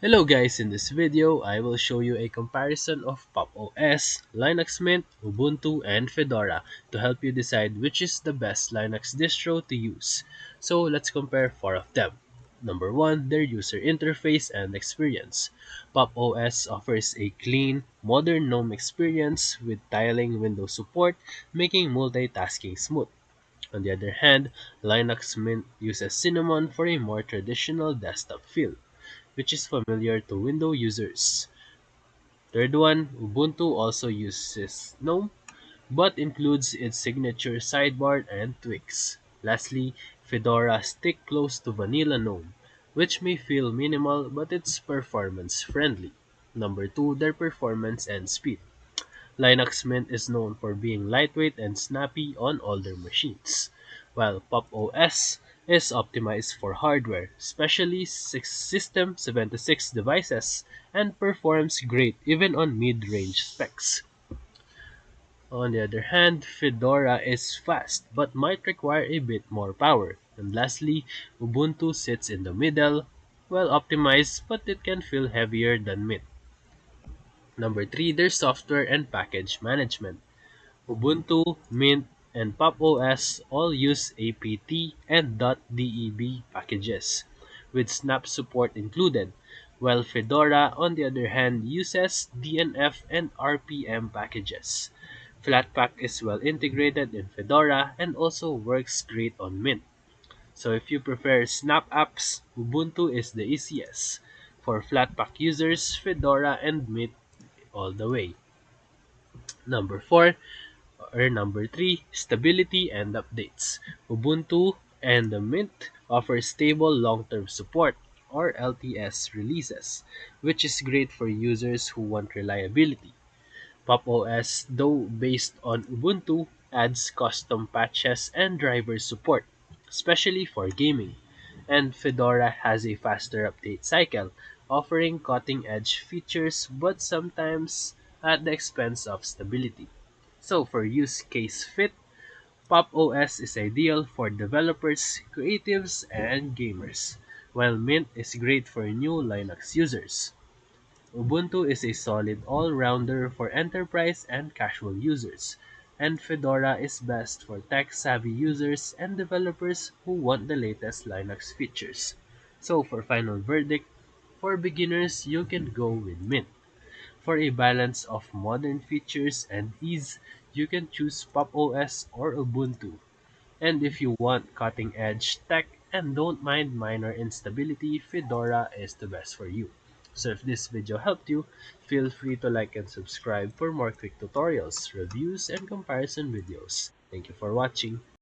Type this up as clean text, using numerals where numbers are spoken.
Hello guys, in this video, I will show you a comparison of PopOS, Linux Mint, Ubuntu, and Fedora to help you decide which is the best Linux distro to use. So let's compare four of them. Number 1, their user interface and experience. PopOS offers a clean, modern GNOME experience with tiling window support, making multitasking smooth. On the other hand, Linux Mint uses Cinnamon for a more traditional desktop feel, which is familiar to Windows users. Third one, Ubuntu also uses GNOME, but includes its signature sidebar and tweaks. Lastly, Fedora stick close to vanilla GNOME, which may feel minimal but it's performance friendly. Number 2, their performance and speed. Linux Mint is known for being lightweight and snappy on older machines, while Pop! OS is optimized for hardware, especially System 76 devices, and performs great even on mid-range specs. On the other hand, Fedora is fast but might require a bit more power. And lastly, Ubuntu sits in the middle, well optimized but it can feel heavier than Mint. Number 3, their software and package management. Ubuntu, Mint, and PopOS all use apt and .deb packages, with Snap support included, while Fedora, on the other hand, uses DNF and RPM packages. Flatpak is well integrated in Fedora and also works great on Mint. So if you prefer Snap apps, Ubuntu is the easiest. For Flatpak users, Fedora and Mint all the way. Number 4, Number 3, stability and updates. Ubuntu and the Mint offer stable long-term support or LTS releases, which is great for users who want reliability. PopOS, though based on Ubuntu, adds custom patches and driver support, especially for gaming. And Fedora has a faster update cycle, offering cutting-edge features but sometimes at the expense of stability. So for use case fit, PopOS is ideal for developers, creatives, and gamers, while Mint is great for new Linux users. Ubuntu is a solid all-rounder for enterprise and casual users, and Fedora is best for tech-savvy users and developers who want the latest Linux features. So for final verdict, for beginners, you can go with Mint. For a balance of modern features and ease, you can choose PopOS or Ubuntu. And if you want cutting-edge tech and don't mind minor instability, Fedora is the best for you. So if this video helped you, feel free to like and subscribe for more quick tutorials, reviews, and comparison videos. Thank you for watching.